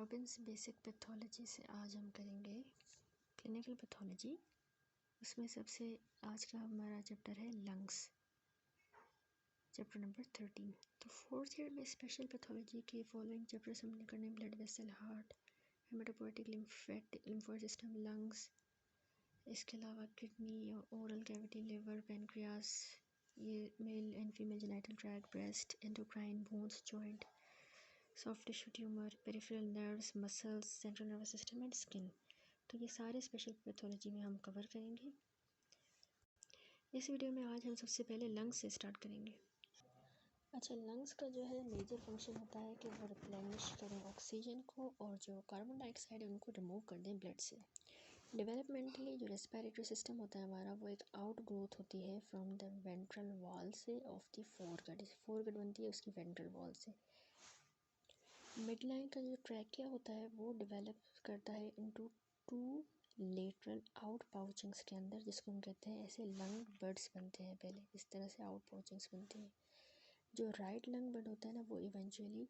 Robins basic pathology से आज हम करेंगे क्लिनिकल पैथोलॉजी। उसमें सबसे आज का हमारा चैप्टर है लंग्स, चैप्टर नंबर 13। तो फोर्थ ईयर में स्पेशल पैथोलॉजी के फॉलोइंग चैप्टर्स हमने करने: blood vessel, heart, haematopoietic lymphoid system, lungs, इसके अलावा किडनी और ओरल कैविटी, लिवर, पेनक्रियास, ये male and female genital tract, breast, endocrine, bones, joint, soft tissue tumour, peripheral nerves, muscles, central nervous system and skin. तो ये सारे special pathology में हम cover करेंगे। इस वीडियो में आज हम सबसे पहले लंग्स से स्टार्ट करेंगे। अच्छा, लंग्स का जो है मेजर फंक्शन होता है कि वो रिप्लेनिश करें ऑक्सीजन को और जो कार्बन डाइऑक्साइड है उनको रिमूव कर दें ब्लड से। डेवलपमेंटली जो रेस्पिरेटरी सिस्टम होता है हमारा, वो एक आउट ग्रोथ होती है फ्रॉम द वेंट्रल वॉल से ऑफ द फोरगट बनती है उसकी वेंट्रल वॉल से। मिड लाइन का जो ट्रैकिया होता है वो डेवलप करता है इनटू टू लेटरल आउट पाउचिंग्स के अंदर, जिसको हम कहते हैं ऐसे लंग बड्स बनते हैं। पहले इस तरह से आउट पाउचिंग्स बनती हैं। जो राइट लंग बड होता है ना, वो इवेंचुअली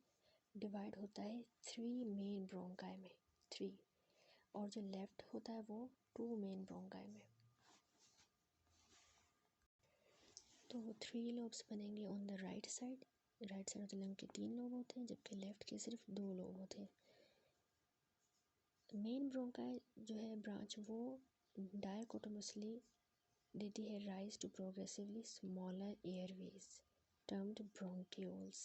डिवाइड होता है 3 मेन ब्रोंकाई में, 3, और जो लेफ्ट होता है वो 2 मेन ब्रोंकाई में। तो 3 लोब्स बनेंगे on the right side of the lung के 3 लोब होते हैं, जबकि लेफ्ट के सिर्फ 2 लोब होते हैं। मेन ब्रोंकाई जो है ब्रांच, वो डायकोटोमसली देती है rise to progressively smaller airways termed bronchioles,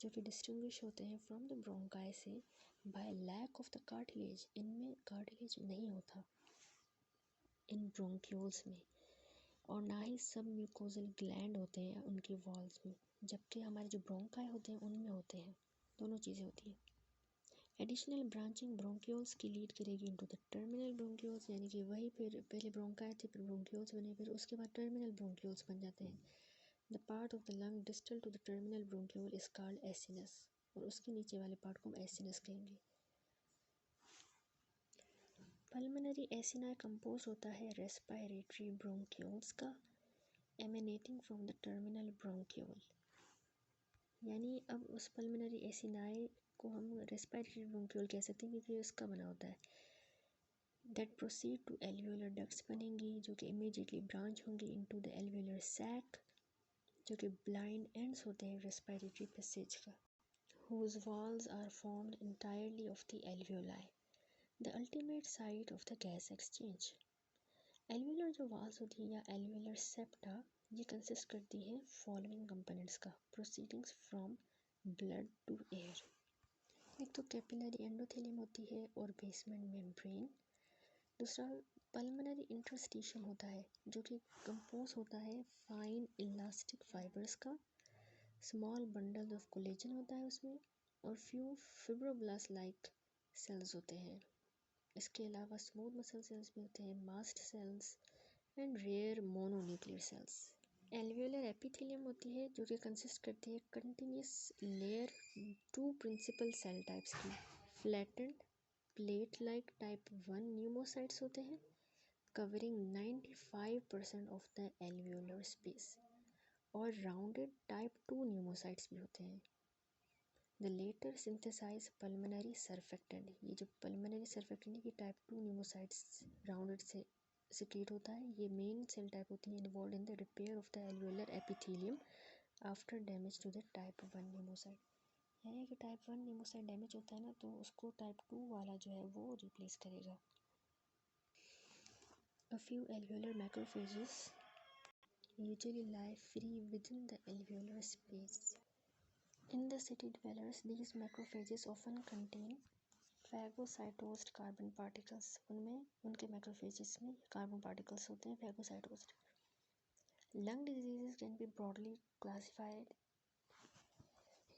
जो कि डिस्टिंग्विश होते हैं फ्रॉम द ब्रोंकाई से by lack of the cartilage. इनमें कार्टिलेज नहीं होता इन ब्रोंक्यूल्स में, और ना ही सब म्यूकोजल ग्लैंड होते हैं उनकी वॉल्स में, जबकि हमारे जो ब्रोंकाई होते हैं उनमें होते हैं। दोनों चीज़ें होती हैं। एडिशनल ब्रांचिंग ब्रोंक्यूल्स की लीड करेगी इनटू द टर्मिनल ब्रोंक्यूल्स, यानी कि वही फिर पहले ब्रोंकाई थे, फिर ब्रोंक्यूल्स बने, फिर उसके बाद टर्मिनल ब्रोंक्यूल्स बन जाते हैं। The part of the lung distal to the terminal bronchiole is called acinus, और उसके नीचे वाले पार्ट को हम एसिनस कहेंगे। पल्मोनरी एसिना कंपोज होता है रेस्पिरेटरी ब्रोंक्यूल्स का, emanating from the terminal bronchiole. यानी अब उस पल्मोनरी एसिनाई को हम रेस्पिरेटरी ब्रोंक्यूल कह सकते हैं, क्योंकि उसका बना होता है। That proceed to alveolar ducts बनेंगी, जो कि इमीडिएटली ब्रांच होंगी इनटू द एल्वियोलर सैक, जो कि ब्लाइंड एंड्स होते हैं रेस्पिरेटरी पैसेज का, whose walls are formed entirely of the alveoli, the ultimate site of the gas exchange. Alveolar जो वाल्स होती हैं या एल्वियोलर सेप्टा, ये कंसिस्ट करती हैं फॉलोइंग कंपोनेंट्स का: proceedings from blood to air. एक तो कैपिलरी एंडोथेलियम होती है और बेसमेंट मेम्ब्रेन। दूसरा पल्मोनरी इंटरस्टिशियम होता है, जो कि कंपोज होता है फाइन इलास्टिक फाइबर्स का। स्मॉल बंडल ऑफ कोलेजन होता है उसमें, और फ्यू फिब्रोब्लास्ट लाइक सेल्स होते हैं। इसके अलावा स्मूथ मसल सेल्स भी होते हैं, mast cells and rare mononuclear cells. Alveolar epithelium होती है, जो कि कंसिस्ट करती है continuous layer 2 principal cell types की। Flattened plate like type 1 pneumocytes होते हैं, covering 95% of the alveolar space, और राउंडेड टाइप 2 न्यूमोसाइट्स भी होते हैं। The latter synthesize pulmonary surfactant. ये जो पल्मोनरी सर्फेक्टेंट की टाइप 2 न्यूमोसाइट्स राउंडेड से सिक्रीट होता है, ये मेन सेल टाइप होती है involve in the repair of the alveolar epithelium after damage to the type 1 pneumocyte. यानी कि टाइप 1 न्यूमोसाइट डैमेज होता है ना, तो उसको टाइप 2 वाला जो है वो रिप्लेस करेगा। A few alveolar macrophages usually lie free within the alveolar space. In the city dwellers, these macrophages often contain phagocytosed carbon particles. उनमें उनके macrophages में कार्बन पार्टिकल्स होते हैं, phagocytosed. Lung diseases can be broadly classified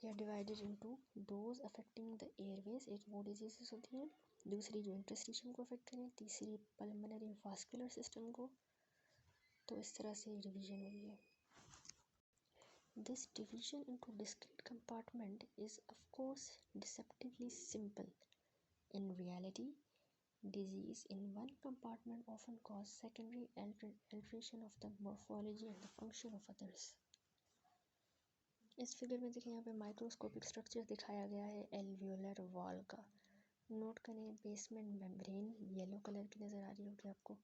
या divided into those affecting the airways, एक वो diseases होती हैं, दूसरी जो इंटरस्टिशियम को अफेक्ट करें, तीसरी पल्मोनरी वास्कुलर सिस्टम को। तो इस तरह से डिवीजन हुई है। This division into discrete compartment is of course deceptively simple. In reality, disease in one compartment often cause secondary alteration of the morphology and the function of others. इस figure में देखिए, यहाँ पे माइक्रोस्कोपिक स्ट्रक्चर दिखाया गया है alveolar wall का। Note करें बेसमेंट मेम्ब्रेन येलो कलर की नज़र आ रही होगी आपको।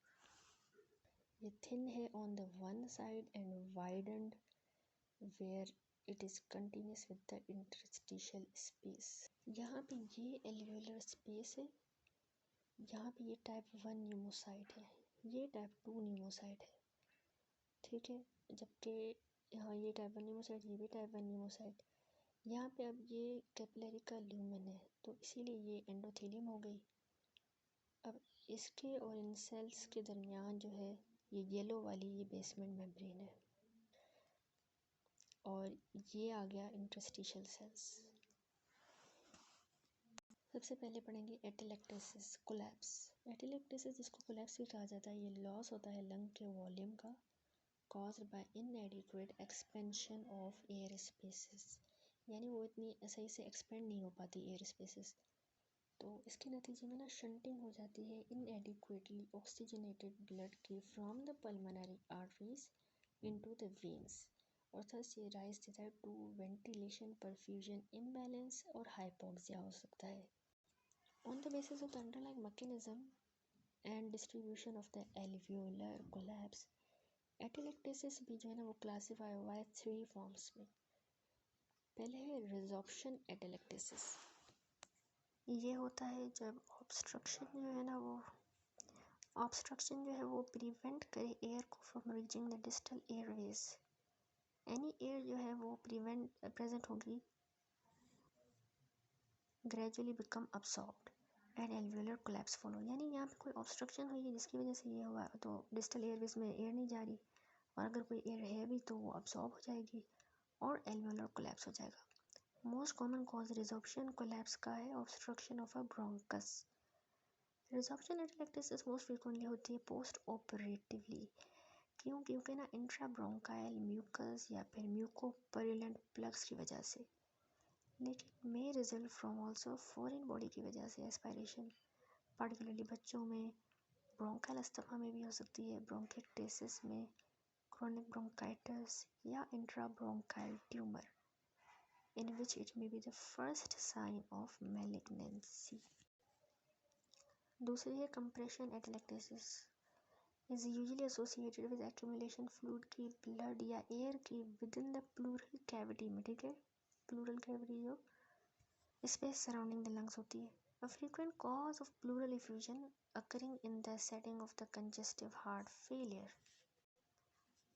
ये थिन है on the one side and widened where it is continuous with the interstitial space. यहाँ पे ये एल्वियोलर स्पेस है, यहाँ पे ये टाइप 1 न्यूमोसाइट है, ये टाइप 2 न्यूमोसाइट है, ठीक है। जबकि यहाँ ये टाइप 1 न्यूमोसाइट, ये भी टाइप 1 न्यूमोसाइट। यहाँ पे अब ये कैपिलरी का ल्यूमेन है, तो इसीलिए ये एंडोथेलियम हो गई। अब इसके और इन सेल्स के दरमियान जो है ये येलो वाली ये बेसमेंट मेम्ब्रेन है, और ये आ गया इंटरस्टिशियल सेल्स। सबसे पहले पढ़ेंगे एटेलेक्टेसिस कोलैप्स। एटेलेक्टेसिस जिसको कोलैप्स भी कहा जाता है, ये लॉस होता है लंग के वॉल्यूम का caused by inadequate expansion of air spaces, यानी वो इतनी सही से एक्सपेंड नहीं हो पाती एयर स्पेसेस, तो इसके नतीजे में ना शंटिंग हो जाती है inadequately oxygenated blood की from the pulmonary arteries into the veins, और thus ये राइज देता है टू वेंटिलेशन परफ्यूजन imbalance और hypoxia हो सकता है। On the basis of the underlying mechanism and distribution of the alveolar collapse, atelectasis भी जो है ना वो क्लासीफाई हुआ है 3 फॉर्म्स में। पहले है रिजॉर्प्शन एटेलेक्टेसिस। ये होता है जब ऑब्स्ट्रक्शन जो है ना वो प्रिवेंट करे एयर को from reaching the distal Airways. Any air जो है वो प्रेजेंट होगी gradually become absorbed and alveolar collapse follow, यानी यहाँ पे कोई ऑब्स्ट्रक्शन हुई है जिसकी वजह से ये हुआ, तो डिस्टल एयरवेज में एयर नहीं जा रही, और अगर कोई एयर है भी तो वो अब्सॉर्ब हो जाएगी और एल्वियोलर कोलैप्स हो जाएगा। Most common cause resorption collapse का है obstruction of a bronchus. Resorption atelectasis most frequently होती है पोस्ट ऑपरेटिवली, क्योंकि ना इंट्रा ब्रोंकाइल म्यूकस या फिर म्यूकोपरुलेंट प्लग्स की वजह से, लेकिन may result from also foreign body की वजह से एस्पायरेशन, पार्टिकुलरली बच्चों में ब्रोंकाइल अस्थमा में भी हो सकती है, ब्रोंकिक्टेसिस में, chronic bronchitis या intrabronchial tumor in which it may be the first sign of malignancy. दूसरी है compression atelectasis is usually associated with accumulation fluid की blood या air की within the pleural cavity में, ठीक है, pleural cavity जो space surrounding the lungs होती है। A frequent cause of pleural effusion occurring in the setting of the congestive heart failure,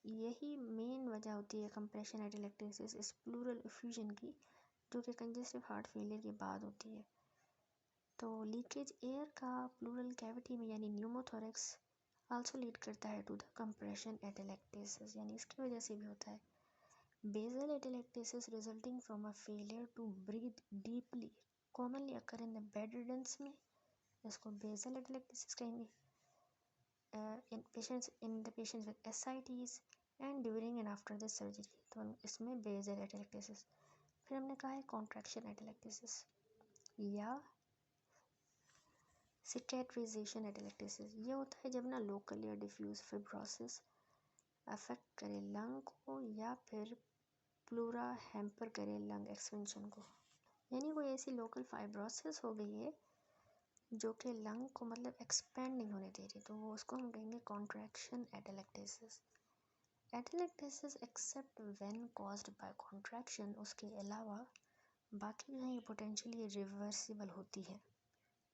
यही मेन वजह होती है कंप्रेशन एटेलेक्टेसिस इस प्लूरल इफ्यूजन की, जो कि कंजेस्टिव हार्ट फेलियर के बाद होती है। तो लीकेज एयर का प्लूरल कैविटी में यानी न्यूमोथोरैक्स आल्सो लीड करता है टू द कंप्रेशन एटेलेक्टेसिस, यानी इसकी वजह से भी होता है। Basal atelectasis resulting from a failure to breathe deeply commonly occur in the bedriddens में, इसको बेसल एटेलेक्टेसिस कहेंगे। in the patients with ascites and during and after the surgery, तो इसमें बेसल एटेलेक्टेसिस। फिर हमने कहा है कॉन्ट्रैक्शन एटेलेक्टेसिस या सिकेट्राइजेशन एटेलेक्टेसिस। ये होता है जब ना लोकल या डिफ्यूज फिब्रोसिस अफेक्ट करे लंग को या फिर प्लूरा हैम्पर करे लंग एक्सपेंशन को, यानी कोई ऐसी लोकल फाइब्रोसिस हो गई है जो कि लंग को मतलब एक्सपेंड नहीं होने दे रही, तो वो उसको हम कहेंगे contraction atelectasis. Atelectasis except when caused by contraction, उसके अलावा बाकी जो है ये पोटेंशियली रिवर्सिबल होती है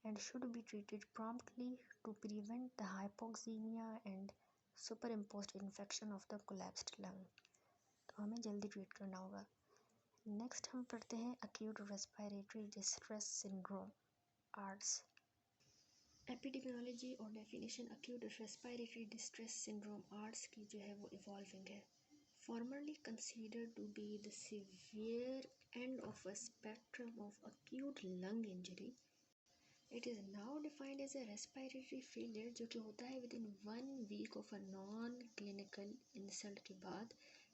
and should be treated promptly to prevent the hypoxaemia and superimposed infection of the collapsed lung, तो हमें जल्दी ट्रीट करना होगा। नेक्स्ट हम पढ़ते हैं acute respiratory distress syndrome ARDS. Epidemiology और definition acute respiratory distress syndrome ARDS की जो है वो इवॉल्विंग है। Formerly considered to be the severe end of a spectrum of acute lung injury, it is now defined as a respiratory failure जो कि होता है within 1 week of a non clinical insult के बाद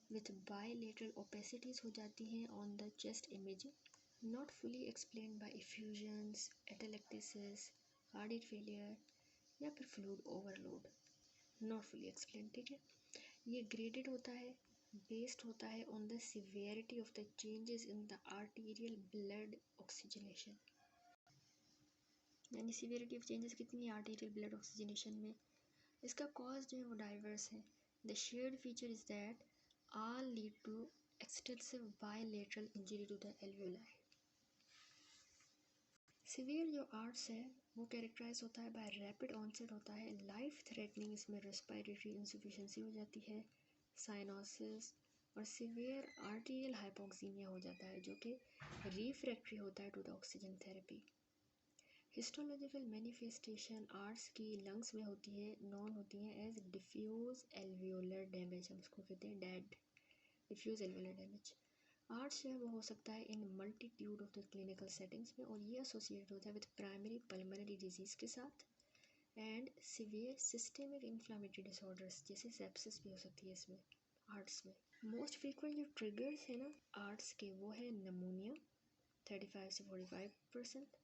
with bilateral opacities हो जाती हैं on the chest imaging, not fully explained by effusions, atelectasis, heart failure या फिर fluid overload, not fully explain, ठीक है। ये ग्रेडेड होता है, बेस्ड होता है on the severity of the changes in the arterial blood oxygenation. यानी सीवियरिटी ऑफ चेंजेस कितनी है आर्टेरियल ब्लड ऑक्सीजनेशन में। इसका कॉज जो है वो डाइवर्स है। The shared feature is that all lead to extensive bilateral injury to the alveoli. Severe जो आर्ट्स है वो कैरेक्टराइज होता है बाय रैपिड ऑनसेट होता है, लाइफ थ्रेटनिंग, इसमें रेस्पिरेटरी इंसफिशिएंसी हो जाती है, साइनोसिस और सिवियर आर्टेरियल हाइपोक्सीमिया हो जाता है जो कि रिफ्रैक्टरी होता है to the oxygen therapy. Histological manifestation ARDS की लंग्स में होती है, नॉन होती है एज डिफ्यूज एल्वियोलर डैमेज, हम उसको कहते हैं DAD diffuse alveolar damage. ARDS जो है वो हो सकता है in multitude of the clinical settings में, और ये एसोसिएटेड होता है विद प्राइमरी पल्मोनरी डिजीज़ के साथ and severe systemic inflammatory disorders जैसे सेप्सिस भी हो सकती है इसमें आर्ट्स में। मोस्ट फ्रीक्वेंट जो ट्रिगर्स है ना आर्ट्स के वो है नमूनिया 35 से 45%,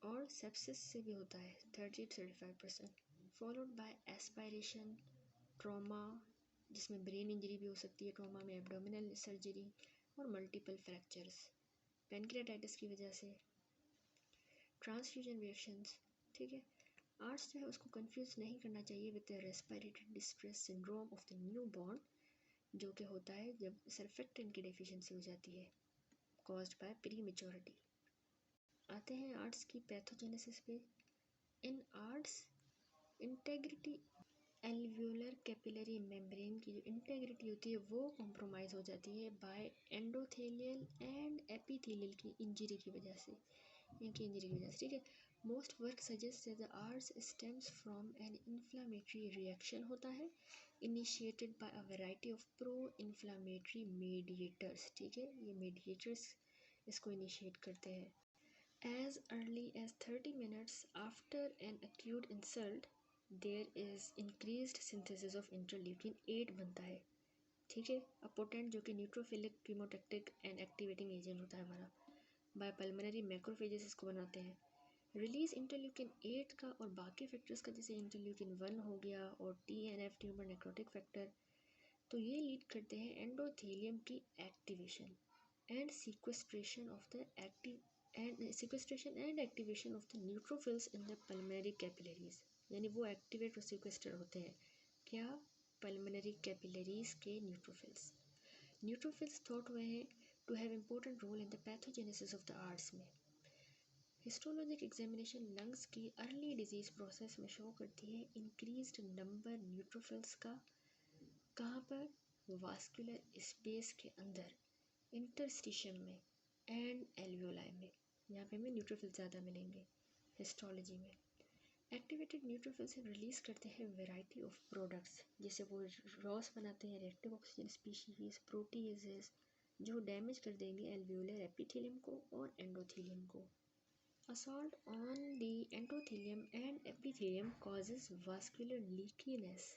और सेप्सिस से भी होता है 30-35%, फॉलोड बाय एस्पायरेशन, ट्रॉमा जिसमें ब्रेन इंजरी भी हो सकती है, ट्रॉमा में एब्डोमिनल सर्जरी और मल्टीपल फ्रैक्चर्स पैनक्रियाटाइटिस की वजह से, ट्रांसफ्यूजन रिएक्शंस। ठीक है, आर्ट्स जो है उसको कंफ्यूज नहीं करना चाहिए with the respiratory distress syndrome of the new born, जो कि होता है जब सर्फेक्टेंट की डेफिशिएंसी हो जाती है कॉज्ड बाय प्री मेच्योरिटी। आते हैं आर्ट्स की पैथोजेनेसिस पे। In arts integrity alveolar capillary membrane की जो इंटेग्रिटी होती है वो कॉम्प्रोमाइज़ हो जाती है बाय एंडोथेलियल एंड एपिथेलियल की इंजरी की वजह से, इनकी इंजरी की वजह से। ठीक है, most work suggest that the ARDS stems from an inflammatory reaction होता है initiated by a variety of pro inflammatory mediators. ठीक है, ये मीडिएटर्स इसको इनिशिएट करते हैं। As early as 30 minutes after an acute insult, there is increased synthesis of interleukin 8 बनता है। ठीक है, अपोटेंट जो कि न्यूट्रोफिलिक कीमोटैक्टिक एंड एक्टिवेटिंग एजेंट होता है हमारा, बाय पल्मोनरी मैक्रोफेजेस इसको बनाते हैं। रिलीज इंटरल्यूकिन 8 का और बाकी फैक्टर्स का जैसे इंटरल्यूकिन 1 हो गया और TNF ट्यूमर नेक्रोटिक फैक्टर, तो ये लीड करते हैं एंडोथेलियम की activation and sequestration of the sequestration and activation of the neutrophils in the pulmonary capillaries, यानी वो एक्टिवेट और सिक्वेस्टर होते हैं क्या पल्मोनरी कैपिलरीज के न्यूट्रोफिल्स। न्यूट्रोफिल्स थॉट हुए हैं to have important role in the pathogenesis of the ARDS में। हिस्टोलॉजिक एग्जामिनेशन लंग्स की अर्ली डिजीज प्रोसेस में शो करती है इंक्रीज्ड नंबर न्यूट्रोफिल्स का, कहाँ पर, वास्कुलर स्पेस के अंदर, इंटरस्टिशियम में एंड एल्वियोलाई में, यहाँ पे हमें न्यूट्रोफिल ज़्यादा मिलेंगे हिस्टोलॉजी में। एक्टिवेटेड न्यूट्रोफिल से रिलीज़ करते हैं वैरायटी ऑफ प्रोडक्ट्स, जैसे वो रॉस बनाते हैं रिएक्टिव ऑक्सीजन स्पीशीज, प्रोटीजेस, जो डैमेज कर देंगे एल्वियोलर एपिथेलियम को और एंडोथेलियम को। Assault on the endothelium and epithelium causes vascular leakiness,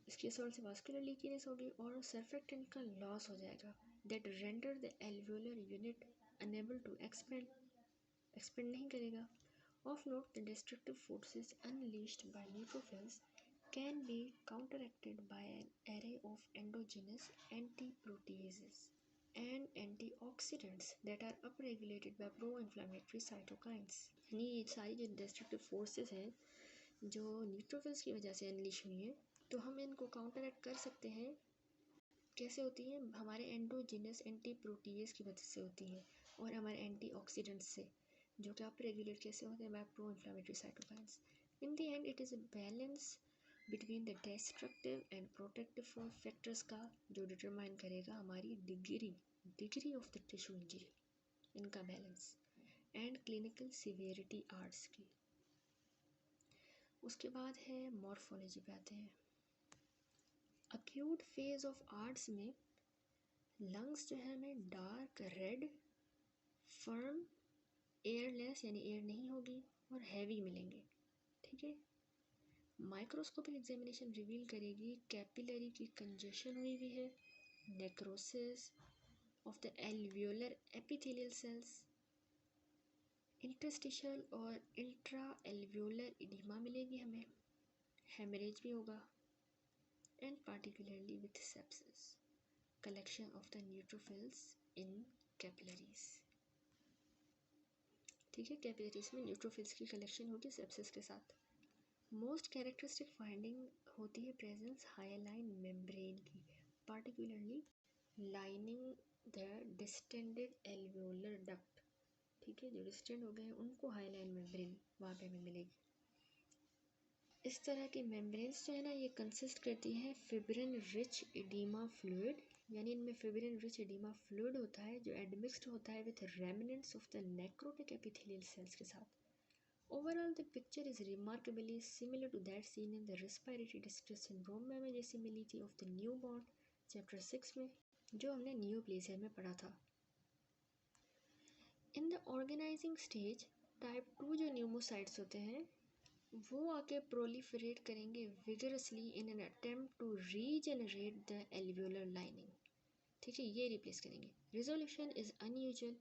इसकी असॉल्ट से वास्कुलर लीकीनेस होगी और सर्फेक्टेंट का लॉस हो जाएगा, that render the alveolar unit unable to expand नहीं करेगा। Of note the destructive forces unleashed by neutrophils can be counteracted by an array of endogenous antiproteases and antioxidants that are upregulated by proinflammatory cytokines. यानी ये सारी जो destructive forces हैं जो neutrophils की वजह से अनलीश हुई हैं, तो हम इनको काउंटरएक्ट कर सकते हैं। कैसे होती हैं, हमारे एंडोजिनस एंटी प्रोटीएस की वजह से होती हैं और हमारे एंटीऑक्सीडेंट्स से, जो कि आप रेगुलेट कैसे होते हैं by pro inflammatory cytokines. In the end it is a balance between the destructive and protective factors का जो डिटरमाइन करेगा हमारी degree of the tissue injury, इनका balance and clinical severity ARDS की। उसके बाद है मॉर्फोलॉजी पे आते हैं। अक्यूट फेज ऑफ आर्ट्स में लंग्स जो है हमें डार्क रेड, फर्म, एयरलेस यानी एयर नहीं होगी और हैवी मिलेंगे। ठीक है, माइक्रोस्कोपिक एग्जामिनेशन रिवील करेगी कैपिलरी की कंजेशन हुई हुई है, necrosis of the alveolar epithelial cells, interstitial और इंट्रा एल्वियोलर इडिमा मिलेगी हमें, हेमरेज भी होगा and particularly with sepsis, collection of the neutrophils in capillaries. ठीक है, कैपिलरीज में न्यूट्रोफिल्स की कलेक्शन होगी सेप्सिस के साथ। मोस्ट कैरेक्टरिस्टिक फाइंडिंग होती है प्रेजेंस हाइलाइन मेम्ब्रेन की, particularly lining the distended alveolar duct. ठीक है, जो डिस्टेंड हो गए हैं उनको हाइलाइन मेम्ब्रेन वहाँ पे हमें मिलेगी। इस तरह की मेम्ब्रेन्स जो है ना, ये कंसिस्ट करती हैं फिब्रिन रिच एडिमा फ्लूइड, यानी इनमें फिब्रिन रिच एडिमा फ्लूइड होता है जो एडमिक्स्ड होता है with remnants of the necrotic epithelial cells के साथ। Overall the picture is remarkably similar to that seen in the respiratory distress syndrome में हमें जैसी मिली थी of the new born chapter 6 में, जो हमने नियोप्लेसिया में पढ़ा था। In the organizing stage type 2 जो न्यूमोसाइट्स होते हैं वो आके प्रोलिफरेट करेंगे vigorously in an attempt to regenerate the alveolar lining. ठीक है, ये रिप्लेस करेंगे। Resolution is unusual,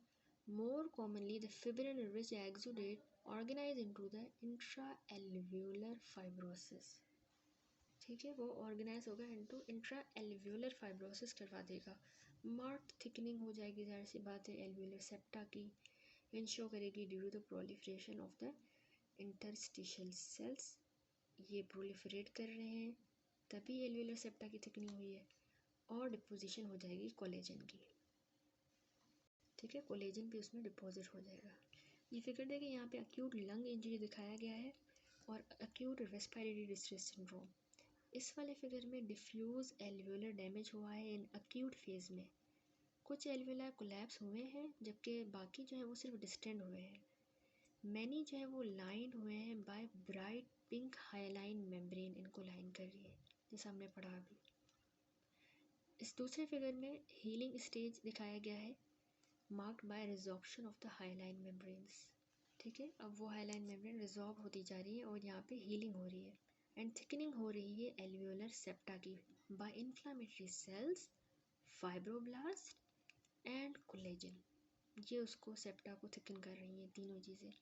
more commonly the fibrin rich exudate organize into the intra alveolar fibrosis. ठीक है, वो ऑर्गेनाइज होगा इनटू इंट्रा एल्वियोलर फाइब्रोसिस करवा देगा। मार्क्ड थिकनिंग हो जाएगी, जाहिर सी बात है, एल्वियोलर सेप्टा की, इंशो करेगी due to the proliferation of the interstitial cells. ये प्रोलिफरेट कर रहे हैं तभी एल्वियोलर सेप्टा की थिकनिंग हुई है, और डिपोजिशन हो जाएगी कोलेजन की। ठीक है, कोलेजन भी उसमें डिपॉजिट हो जाएगा। ये फिगर देखिए, यहाँ पे अक्यूट लंग इंजरी दिखाया गया है और अक्यूट रेस्पिरेटरी डिस्ट्रेस सिंड्रोम। इस वाले फिगर में डिफ्यूज एल्वियोलर डैमेज हुआ है इन अक्यूट फेज में। कुछ एल्वियोलर कोलैप्स हुए हैं जबकि बाकी जो है वो सिर्फ डिस्टेंड हुए हैं। मैनी जो है वो लाइन हुए हैं by bright pink hyaline membrane, इनको लाइन कर रही है जैसा हमने पढ़ा अभी। इस दूसरे फिगर में हीलिंग स्टेज दिखाया गया है, marked by resorption of the hyaline membranes. ठीक है, अब वो हाइलाइन मेम्ब्रेन रिजॉर्ब होती जा रही है और यहाँ पे हीलिंग हो रही है एंड थिकनिंग हो रही है एल्वियोलर सेप्टा की by inflammatory cells, fibroblast and collagen. ये उसको सेप्टा को थिकन कर रही हैं तीनों चीज़ें।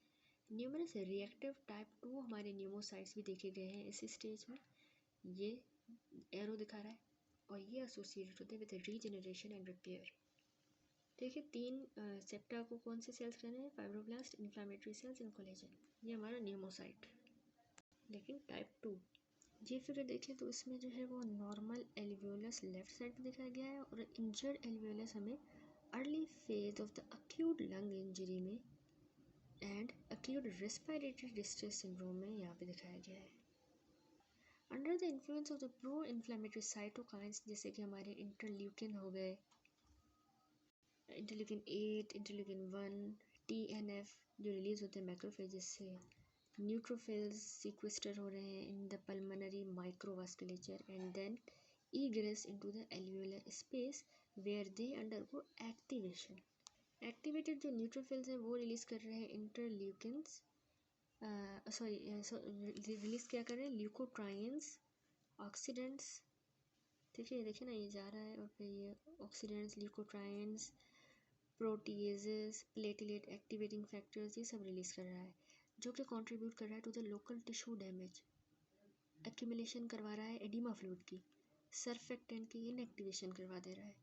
न्यूमरस रिएक्टिव टाइप 2 हमारे न्यूमोसाइट्स भी देखे गए हैं इस स्टेज में, ये एरो दिखा रहा है, और ये एसोसिएटेड होते हैं विद रीजनरेशन एंड रिपेयर। देखिए, तीन सेप्टा को कौन से सेल्स कहने हैं, fibroblast, inflammatory sales and collagen. ये हमारा न्यूमोसाइट, लेकिन टाइप 2। ये फिगर देखें तो इसमें जो है वो नॉर्मल एल्वियोलस लेफ्ट साइड पे दिखाया गया है और इंजर्ड एल्वियोलस हमें early phase of the acute lung injury में and acute respiratory distress syndrome में यहाँ पे दिखाया गया है। Under the influence of the pro inflammatory cytokines, जैसे कि हमारे इंटरल्यूकिन हो गए, इंटरल्यूकिन 8, इंटरल्यूकिन 1, TNF जो रिलीज होते हैं मैक्रोफेजेस से, न्यूट्रोफिल्स सीक्वेस्टर हो रहे हैं in the pulmonary microvasculature and then egress into the alveolar space where they undergo activation। Activated जो न्यूट्रोफिल्स हैं वो रिलीज़ कर रहे हैं इंटरल्यूकिन्स, रिलीज़ क्या कर रहे हैं, ल्यूकोट्राइन्स, ऑक्सीडेंट्स। ठीक है, देखिए ना, ये जा रहा है और फिर ये oxidants, leukotrienes, proteases, platelet activating factors, ये सब रिलीज़ कर रहा है जो कि कंट्रीब्यूट कर रहा है to the local tissue damage. Accumulation करवा रहा है एडिमा फ्लूइड की, सरफेक्टेंट की इनएक्टिवेशन करवा दे रहा है,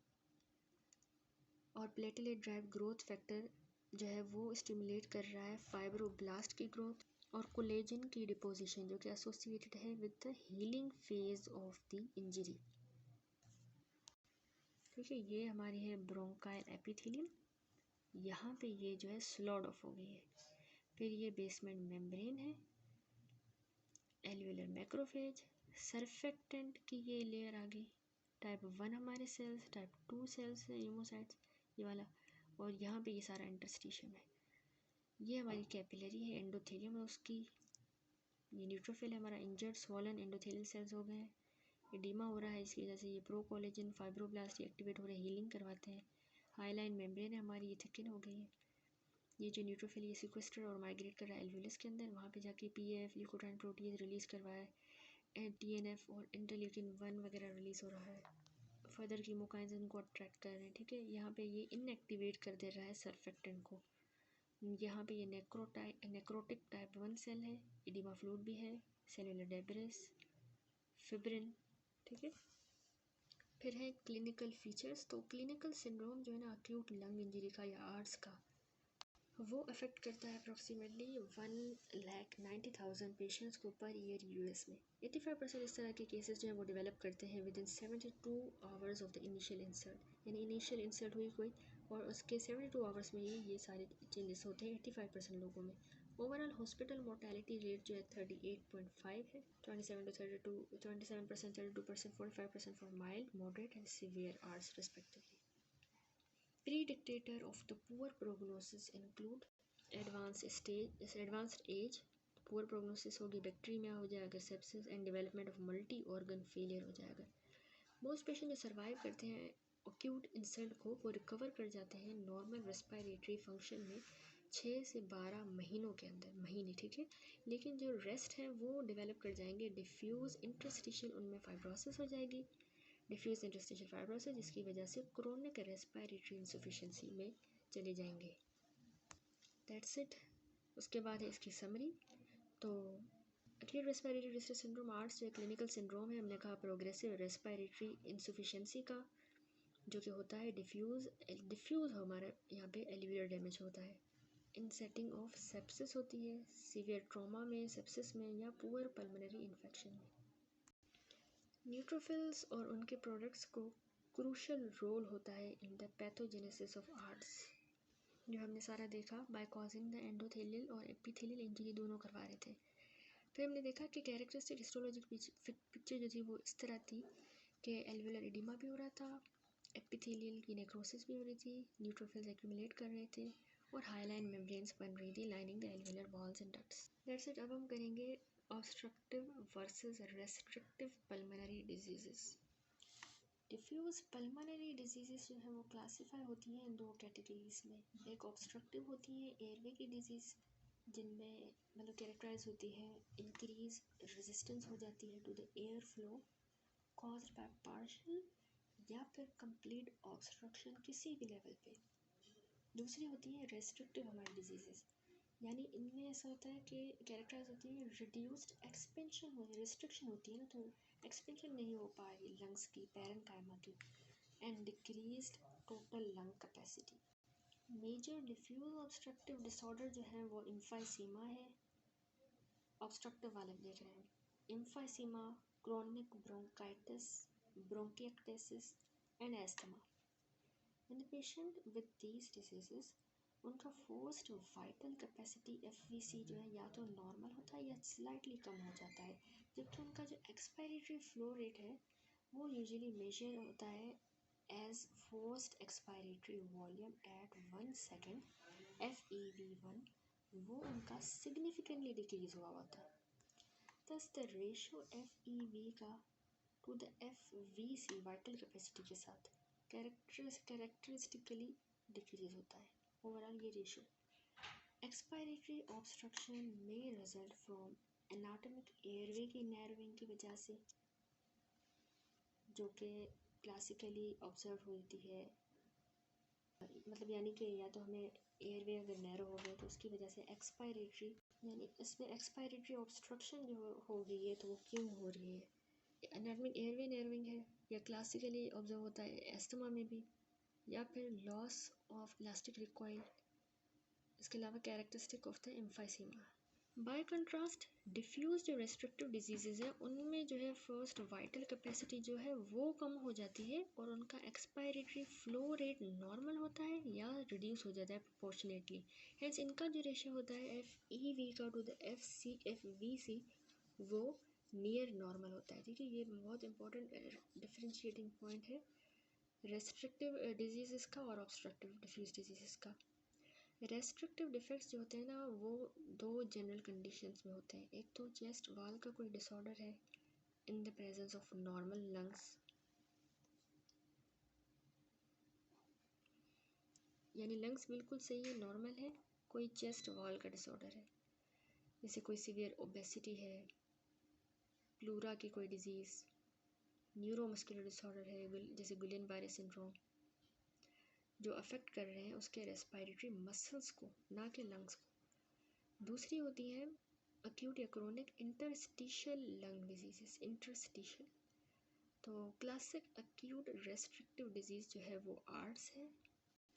और प्लेटलेट ड्राइव ग्रोथ फैक्टर जो है वो स्टिमुलेट कर रहा है फाइब्रोब्लास्ट की ग्रोथ और कोलेजन की डिपोजिशन, जो कि एसोसिएटेड है with the healing phase of the injury. ठीक है, ये हमारी है ब्रोंकाइल एपिथेलियम, यहाँ पे ये जो है स्लॉड ऑफ हो गई है। फिर ये बेसमेंट मेम्ब्रेन है, एल्वियोलर मैक्रोफेज, सरफेक्टेंट की ये लेयर आ गई, टाइप 1 हमारे सेल्स, टाइप 2 सेल्स है न्यूमोसाइट्स ये वाला, और यहाँ पे ये सारा इंटरस्टिशियम है। ये हमारी कैपिलरी है, एंडोथेलियम है उसकी, ये न्यूट्रोफिल है हमारा, इंजर्ड स्वॉलन एंडोथेलियल सेल्स हो गए हैं, एडिमा हो रहा है इसकी वजह से, ये प्रो कोलेजन फाइब्रोब्लास्ट एक्टिवेट हो रहे हैं, हीलिंग करवाते हैं। हाइलाइन मेम्ब्रेन है हमारी, ये थिकन हो गई है। ये जो न्यूट्रोफिल ये सिक्वेस्टर और माइग्रेट कर रहा है एल्वियोलस के अंदर, वहाँ पे जाके PAF ल्यूकोट्राइन प्रोटीज रिलीज़ करवाया है, TNF और इंटरल्यूकिन 1 वगैरह रिलीज़ हो रहा है, फर्दर कीमोकाइंस इनको अट्रैक्ट कर रहे हैं। ठीक है, यहाँ पे ये इनएक्टिवेट कर दे रहा है सरफेक्टेंट को। यहाँ पे ये नेक्रोटिक टाइप 1 सेल है, एडिमा फ्लूइड भी है, सेलुलर डेब्रिस, फिब्रिन। ठीक है, फिर है क्लिनिकल फीचर्स। तो क्लिनिकल सिंड्रोम जो है ना अक्यूट लंग इंजरी का या आर्स का, वो अफेक्ट करता है अप्रॉक्सीमेटली 1,90,000 पेशेंट्स को पर ईयर यूएस में। 85% इस तरह के केसेस जो हैं वो डेवलप करते हैं with in 72 hours of the initial insult. यानी इनिशियल इंसल्ट हुई कोई और उसके 72 आवर्स में ही ये सारे चेंजेस होते हैं 85% लोगों में। ओवरऑल हॉस्पिटल मोर्टेलिटी रेट जो है 38.5 है। 27% to 32%, 45% for mild, moderate and severe arts respectively. Predictor of the poor prognosis include advanced age, poor prognosis होगी, बैक्टीरिया हो जाएगा, sepsis and development of multi organ failure हो जाएगा। मोस्ट पेशेंट जो survive करते हैं एक्यूट इंसल्ट को वो रिकवर कर जाते हैं नॉर्मल रेस्पिरेटरी फंक्शन में 6 से 12 महीनों के अंदर, महीने ठीक है। लेकिन जो रेस्ट है वो डेवलप कर जाएंगे डिफ्यूज़ इंटरस्टिशियल, उनमें फाइब्रोसिस हो जाएगी, डिफ्यूज इंटरस्टिशियल फाइब्रोसिस, जिसकी वजह से क्रोनिक रेस्पिरेटरी इंसफिशिएंसी में चले जाएंगे। That's it. उसके बाद है इसकी समरी। तो acute respiratory distress syndrome arts जो क्लिनिकल सिंड्रोम है, हमने कहा प्रोग्रेसिव रेस्पिरेटरी इंसफिशिएंसी का, जो कि होता है डिफ्यूज़ हमारा यहाँ पे एल्वियोलर डैमेज होता है। इन सेटिंग ऑफ सेप्सिस होती है, सीवियर ट्रॉमा में, सेप्सिस में, या पुअर पल्मोनरी इन्फेक्शन में। न्यूट्रोफिल्स और उनके प्रोडक्ट्स को क्रूशल रोल होता है इन द पैथोजेनेसिस ऑफ आर्ट्स, जो हमने सारा देखा बाय कॉजिंग द एंडोथेलियल और एपिथेलियल इंजरी दोनों करवा रहे थे। फिर हमने देखा कि कैरेक्टरिस्टिक हिस्टोलॉजिक पिक्चर जो थी वो इस तरह थी कि एल्वियोलर एडिमा भी हो रहा था, एपिथेलियल की नेक्रोसिस भी हो रही थी, न्यूट्रोफिल्स एक्यूमुलेट कर रहे थे और हाईलाइन मेम्ब्रेन्स बन रही थी lining the alveolar walls and ducts. That's it. अब हम करेंगे obstructive versus restrictive pulmonary diseases. Diffuse pulmonary disease जो है वो क्लासीफाई होती हैं इन दो कैटेगरीज में। एक ऑब्स्ट्रक्टिव होती है एयरवे की डिजीज़, जिनमें मतलब कैरेक्टराइज होती है इंक्रीज रेजिस्टेंस हो जाती है to the air flow caused by partial या फिर कंप्लीट ऑब्स्ट्रक्शन किसी भी लेवल पे। दूसरी होती है रेस्ट्रिक्टिव हमारी डिजीज़, यानी इनमें ऐसा होता है कि कैरेक्टराइज होती है रिड्यूस्ड एक्सपेंशन हो, रिस्ट्रिक्शन होती है ना, तो एक्सपेंशन नहीं हो पा रही लंग्स की, पैरेन्काइमा की, and decreased total lung capacity. Major diffuse obstructive disorder जो है वो इम्फाइसीमा है, ऑब्स्ट्रक्टिव वाले देख रहे हैं, emphysema, chronic bronchitis, bronchiectasis and asthma. In the patient with these diseases उनका फोर्स्ड वाइटल कैपेसिटी एफवीसी जो है या तो नॉर्मल होता है या स्लाइटली कम हो जाता है, जबकि उनका जो एक्सपायरेटरी फ्लो रेट है वो यूजुअली मेजर होता है as forced expiratory volume at 1 second FEV1, वो उनका सिग्निफिकेंटली डिक्रीज हुआ होता है। दस द रेशो FEV का to the FVC vital capacity के साथ कैरेक्टरिस्टिकली डिक्रीज होता है। ओवरऑल ये रेशो। एक्सपायरेटरी ऑब्स्ट्रक्शन में रिजल्ट फ्रॉम एनाटॉमिक एयरवे की नैरोइंग की वजह से, जो कि क्लासिकली ऑब्जर्व होती है, मतलब यानी कि या तो हमें एयरवे अगर नैरो हो गया तो उसकी वजह से एक्सपायरेटरी, यानी इसमें एक्सपायरेटरी ऑब्स्ट्रक्शन जो हो गई है तो वो क्यों हो रही है, एनाटॉमिक एयरवे नैरोइंग है, या क्लासिकली ऑब्जर्व होता है एस्थमा में भी, या फिर लॉस ऑफ इलास्टिक रिकॉइल, इसके अलावा characteristic of the emphysema. By contrast diffuse जो रेस्ट्रिक्टिव डिजीजेज हैं उनमें जो है फर्स्ट वाइटल कैपेसिटी जो है वो कम हो जाती है और उनका एक्सपायरेटरी फ्लो रेट नॉर्मल होता है या रिड्यूस हो जाता है प्रोपोर्शनेटली। हेंस इनका जो रेशियो होता है FEV का टू द FVC वो नियर नॉर्मल होता है। ठीक है, ये बहुत इंपॉर्टेंट डिफरेंशिएटिंग पॉइंट है रेस्ट्रिक्टिव डिजीज़ का और ऑब्स्ट्रक्टिव डिफ्यूज डिजीज़ का। रेस्ट्रिक्टिव डिफेक्ट्स जो होते हैं ना वो दो जनरल कंडीशंस में होते हैं। एक तो चेस्ट वाल का कोई डिसऑर्डर है in the presence of normal lungs, यानी लंग्स बिल्कुल सही है, नॉर्मल है, कोई चेस्ट वाल का डिसऑर्डर है, जैसे कोई सीवियर ओबेसिटी है, प्लूरा की कोई डिजीज़, न्यूरोमस्कुलर डिसऑर्डर है जैसे गुलियन बारे सिंड्रोम, जो अफेक्ट कर रहे हैं उसके रेस्पिरेटरी मसल्स को, ना कि लंग्स को। दूसरी होती है अक्यूट या chronic interstitial lung diseases, interstitial. तो क्लासिक अक्यूट रेस्ट्रिक्टिव डिजीज़ जो है वो आर्ट्स है,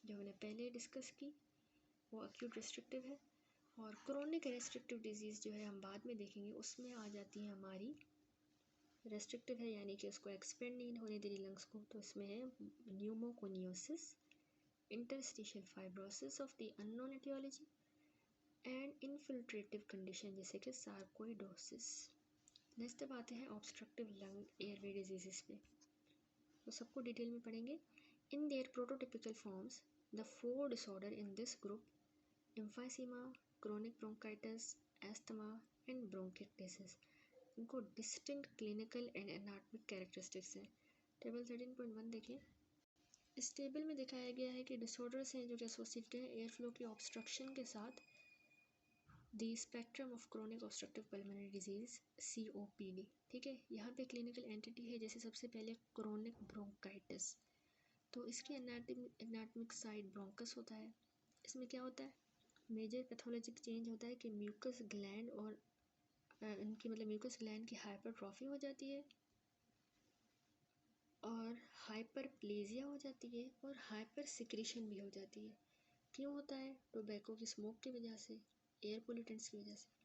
जो हमने पहले डिस्कस की, वो एक्यूट रेस्ट्रिक्टिव है। और क्रोनिक रेस्ट्रिक्टिव डिजीज़ जो है हम बाद में देखेंगे, उसमें आ जाती है हमारी रेस्ट्रिक्टिव है यानी कि उसको एक्सपेंड नहीं होने दे रही लंग्स को, तो इसमें है pneumoconiosis, interstitial fibrosis of the unknown etiology and infiltrative condition जैसे कि सार्कोइडोसिस। नेक्स्ट अब आते हैं ऑब्स्ट्रक्टिव लंग एयरवे डिजीज़ पे, तो सबको डिटेल में पढ़ेंगे। In their prototypical forms the 4 disorder in this group emphysema, chronic bronchitis, asthma and bronchiectasis, इनको distinct clinical and anatomic characteristics हैं। टेबल 13.1 देखें। इस टेबल में दिखाया गया है कि डिसऑर्डर्स हैं जो कि एसोसिएटेड हैं एयर फ्लो की ऑब्स्ट्रक्शन के साथ the spectrum of chronic obstructive pulmonary disease COPD। ठीक है, यहाँ पे क्लिनिकल एंटिटी है जैसे सबसे पहले क्रोनिक ब्रोंकाइटिस, तो इसकी एनाटॉमिक साइड ब्रोंकस होता है। इसमें क्या होता है, मेजर पैथोलॉजिक चेंज होता है कि म्यूकस ग्लैंड और इनकी मतलब म्यूकस ग्लैंड की हाइपरट्रॉफी हो जाती है और हाइपरप्लेजिया हो जाती है और हाइपर सिक्रीशन भी हो जाती है। क्यों होता है, टोबैको की स्मोक की वजह से, एयर पोल्यूटेंट्स की वजह से।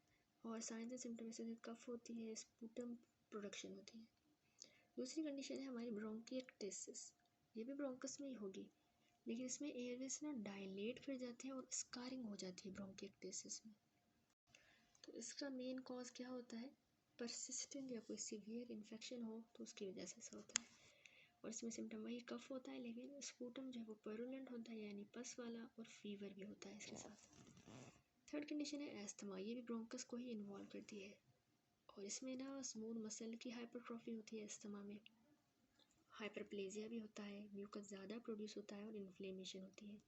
और साइंस एंड सिम्टम्स में कफ होती है, स्पूटम प्रोडक्शन होती है। दूसरी कंडीशन है हमारी ब्रोंकिक्टिस, ये भी ब्रोंकस में ही होगी, लेकिन इसमें एयरवेज ना डायलेट कर जाते हैं और स्कारिंग हो जाती है ब्रोंकिक्टिस में। तो इसका मेन कॉज क्या होता है, परसिस्टेंट या कोई सीवियर इन्फेक्शन हो तो उसकी वजह से ऐसा होता है। और इसमें सिम्टम वही कफ होता है, लेकिन स्पूटम जो है वो परुलेंट होता है यानी पस वाला, और फीवर भी होता है इसके साथ। थर्ड कंडीशन है एस्थमा, ये भी ब्रोंकस को ही इन्वॉल्व करती है और इसमें ना स्मूथ मसल की हाइपरट्रॉफी होती है एस्थमा में, हाइपरप्लेजिया भी होता है, म्यूकस ज़्यादा प्रोड्यूस होता है और इन्फ्लेमेशन होती है।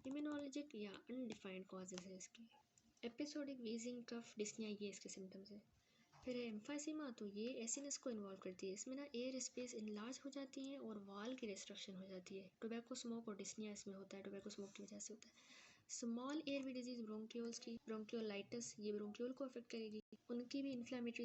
इम्यूनोलॉजिक या अनडिफाइंड कॉजेज है इसकी, एपिसोडिक वीजिंग, कफ, डिस्निया, ये इसके सिम्टम्स है। फिर है एम्फाइसीमा, तो ये एसिनस को इन्वॉल्व करती है, इसमें ना एयर स्पेस इनलार्ज हो जाती है और वाल की रेस्ट्रिक्शन हो जाती है। टोबैको स्मोक और डिस्निया इसमें होता है, टोबैको स्मोक की वजह से होता है। स्मॉल एयरवे डिजीज ब्रोंकियोल्स की ब्रोंकियोलाइटिस, ये ब्रोंकियोल को अफेक्ट करेगी, उनकी भी इन्फ्लेमेटरी